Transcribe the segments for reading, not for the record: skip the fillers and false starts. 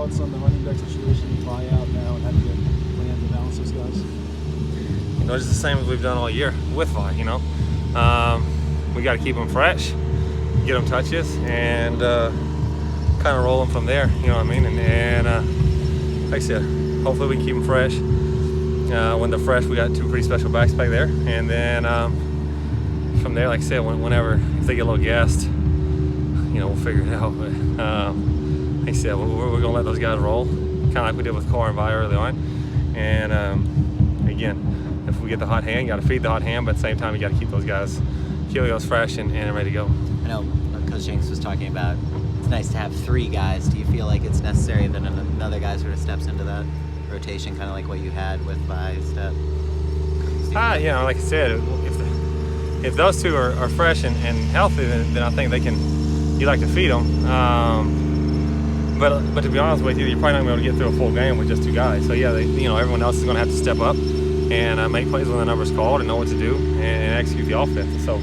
thoughts on the running back situation, the buyout now, and how do you plan to balance those guys? It's the same as we've done all year with Vi. We got to keep them fresh, get them touches, and kind of roll them from there. You know what I mean? And like I said, hopefully we can keep them fresh. When they're fresh, we got two pretty special backs back there, and then from there, like I said, whenever if they get a little gassed, we'll figure it out. But like I said, we're gonna let those guys roll, kind of like we did with Carr and Vi early on. And again, if we get the hot hand, you got to feed the hot hand, but at the same time, you got to keep those guys fresh and ready to go. I know Coach Jenks was talking about it's nice to have three guys. Do you feel like it's necessary that another guy sort of steps into that rotation, kind of like what you had with Vi step? Like I said, if those two are fresh and healthy, then I think you like to feed them. But to be honest with you, you're probably not going to be able to get through a full game with just two guys. So yeah, everyone else is going to have to step up and make plays when the number's called and know what to do and execute the offense. And so,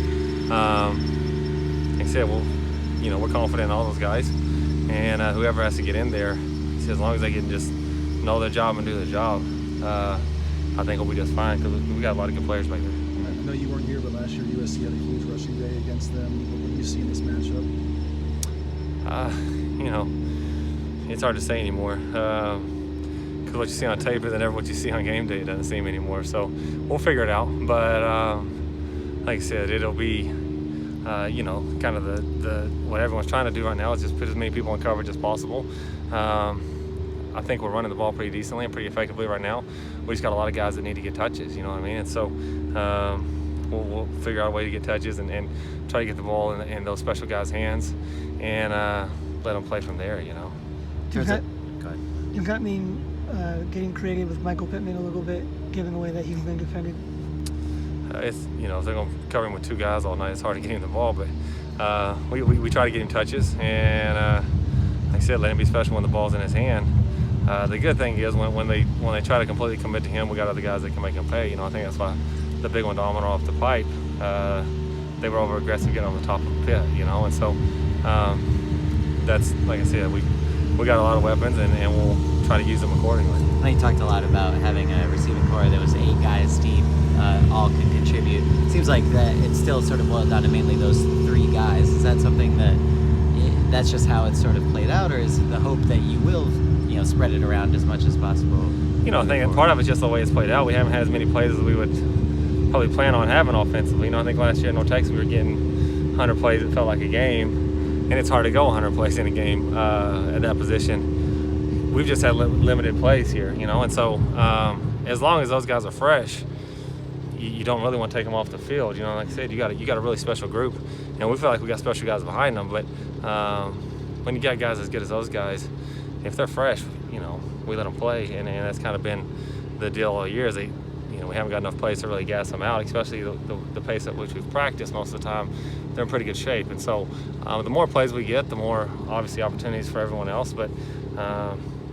like I said, we're confident in all those guys, and whoever has to get in there, as long as they can just know their job and do their job, I think we'll be just fine because we got a lot of good players back there. I know you weren't here, but last year USC had a huge rushing day against them. What do you see in this matchup? It's hard to say anymore because what you see on tape isn't ever what you see on game day. It doesn't seem anymore. So we'll figure it out. But like I said, it'll be kind of the what everyone's trying to do right now is just put as many people in coverage as possible. I think we're running the ball pretty decently and pretty effectively right now. We just got a lot of guys that need to get touches, you know what I mean? And so we'll figure out a way to get touches and try to get the ball in those special guys' hands and let them play from there, Go ahead. Does that mean getting creative with Michael Pittman a little bit, given the way that he's been defended? If they're going to cover him with two guys all night, it's hard to get him the ball. But we try to get him touches and, like I said, let him be special when the ball's in his hand. The good thing is when they try to completely commit to him, we got other guys that can make him pay. I think that's why the big one, Domino off the pipe, they were over aggressive getting on the top of the pit, and so that's, like I said, we got a lot of weapons and we'll try to use them accordingly. I know you talked a lot about having a receiving core that was 8 guys deep, all could contribute. It seems like that it's still sort of boiled down to mainly those 3 guys. Is that something that's just how it's sort of played out, or is it the hope that you will spread it around as much as possible? I think part of it's just the way it's played out. We haven't had as many plays as we would probably plan on having offensively. I think last year at North Texas we were getting 100 plays. It felt like a game. And it's hard to go 100 plays in a game at that position. We've just had limited plays here, and so as long as those guys are fresh, you don't really want to take them off the field. Like I said, you got a really special group, and we feel like we got special guys behind them. But when you got guys as good as those guys, if they're fresh, we let them play, and that's kind of been the deal all year. Is we haven't got enough plays to really gas them out, especially the pace at which we've practiced most of the time. They're in pretty good shape, and so the more plays we get, the more obviously opportunities for everyone else. But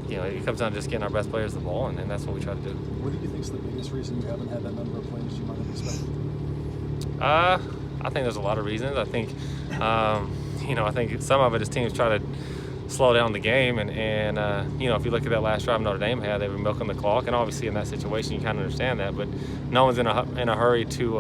it comes down to just getting our best players the ball, and that's what we try to do. What do you think is the biggest reason you haven't had that number of plays you might have expected? I think there's a lot of reasons. I think I think some of it is teams try to slow down the game, and if you look at that last drive Notre Dame had, they were milking the clock, and obviously in that situation you kind of understand that, but no one's in a hurry to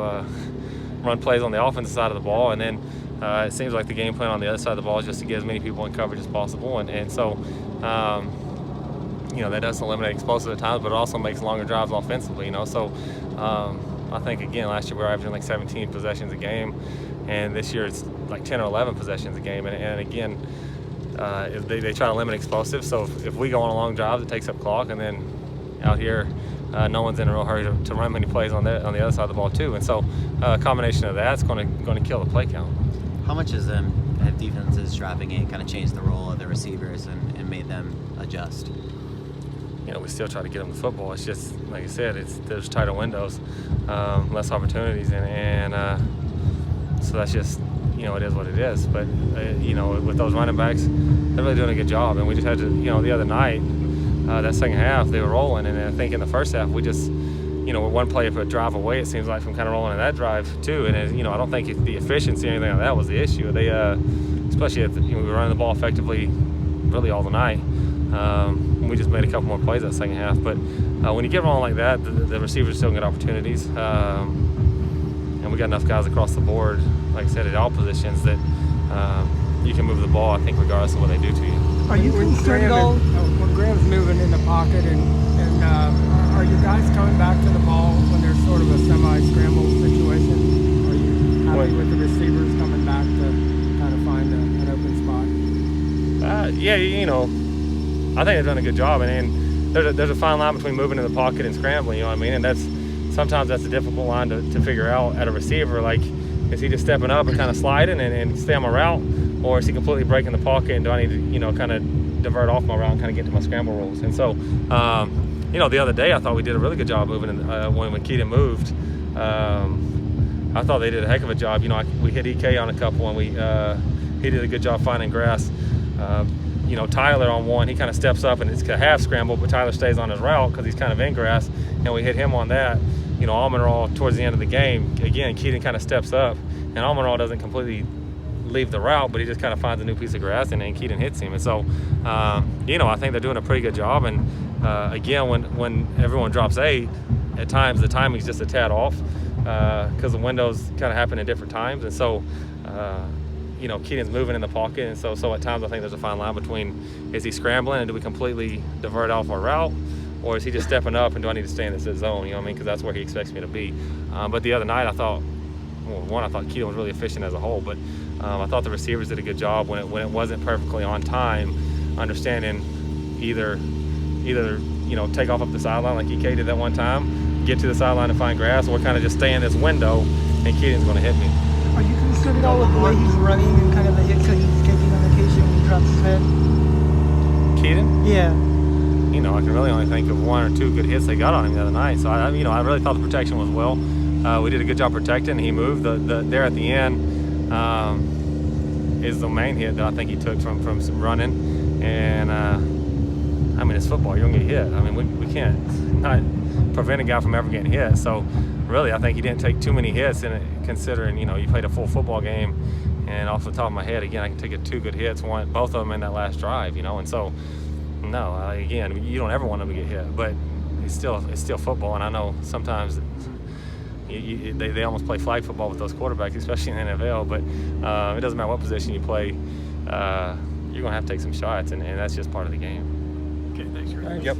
run plays on the offensive side of the ball, and then it seems like the game plan on the other side of the ball is just to get as many people in coverage as possible, and so that does eliminate explosive at times, but it also makes longer drives offensively, so I think, again, last year we were averaging like 17 possessions a game, and this year it's like 10 or 11 possessions a game, and again, if they try to limit explosive, so if we go on a long drive, it takes up clock, and then out here no one's in a real hurry to run many plays on the other side of the ball too, and so a combination of that's going to kill the play count. How much have defenses dropping in kind of changed the role of the receivers and made them adjust? We still try to get them the football. It's just, like I said, there's tighter windows, less opportunities, and so that's just, it is what it is. But, with those running backs, they're really doing a good job. And we just had to, the other night, that second half, they were rolling. And I think in the first half, we just, with one play of a drive away, it seems like, from kind of rolling in that drive too. And, I don't think the efficiency or anything like that was the issue. They, especially we were running the ball effectively really all the night. We just made a couple more plays that second half. But when you get wrong like that, the receivers still get opportunities. And we got enough guys across the board, like I said, at all positions that you can move the ball, I think, regardless of what they do to you. Are you concerned at all? When Graham's moving in the pocket and are you guys coming back to the ball when there's sort of a semi-scramble situation? Are you happy with the receivers coming back to kind of find an open spot? Yeah, I think they've done a good job. And there's a fine line between moving in the pocket and scrambling, you know what I mean? And sometimes that's a difficult line to figure out at a receiver. Like, is he just stepping up and kind of sliding and stay on my route? Or is he completely breaking the pocket and do I need to, kind of divert off my route and kind of get to my scramble rolls? And so, the other day I thought we did a really good job moving when Keaton moved. I thought they did a heck of a job. We hit EK on a couple and he did a good job finding grass. Tyler on one, he kind of steps up and it's a half scramble, but Tyler stays on his route because he's kind of in grass, and we hit him on that. Almonral towards the end of the game, again, Keaton kind of steps up, and Almonral doesn't completely leave the route, but he just kind of finds a new piece of grass, and then Keaton hits him. And so, I think they're doing a pretty good job. And again, when everyone drops 8, at times the timing's just a tad off because the windows kind of happen at different times. And so, Keaton's moving in the pocket, and so at times I think there's a fine line between, is he scrambling and do we completely divert off our route, or is he just stepping up and do I need to stay in this zone? Because that's where he expects me to be. But the other night I thought Keaton was really efficient as a whole, but I thought the receivers did a good job when it wasn't perfectly on time, understanding either take off up the sideline like EK did that one time, get to the sideline and find grass, or kind of just stay in this window and Keaton's going to hit me. Are you concerned at all with the way he's running and kind of the hits that he's taking on occasion when he drops his head? Keaton? Yeah. I can really only think of 1 or 2 good hits they got on him the other night. So I really thought the protection was well. We did a good job protecting. He moved. There at the end is the main hit that I think he took from some running. And it's football. You're gonna get hit. We can't not prevent a guy from ever getting hit. So really, I think he didn't take too many hits. And considering you played a full football game, and off the top of my head, again, I can take 2 good hits. Both of them in that last drive. And so. No, again, you don't ever want them to get hit, but it's still football, and I know sometimes they almost play flag football with those quarterbacks, especially in the NFL. But it doesn't matter what position you play, you're gonna have to take some shots, and that's just part of the game. Okay, thanks. Yep.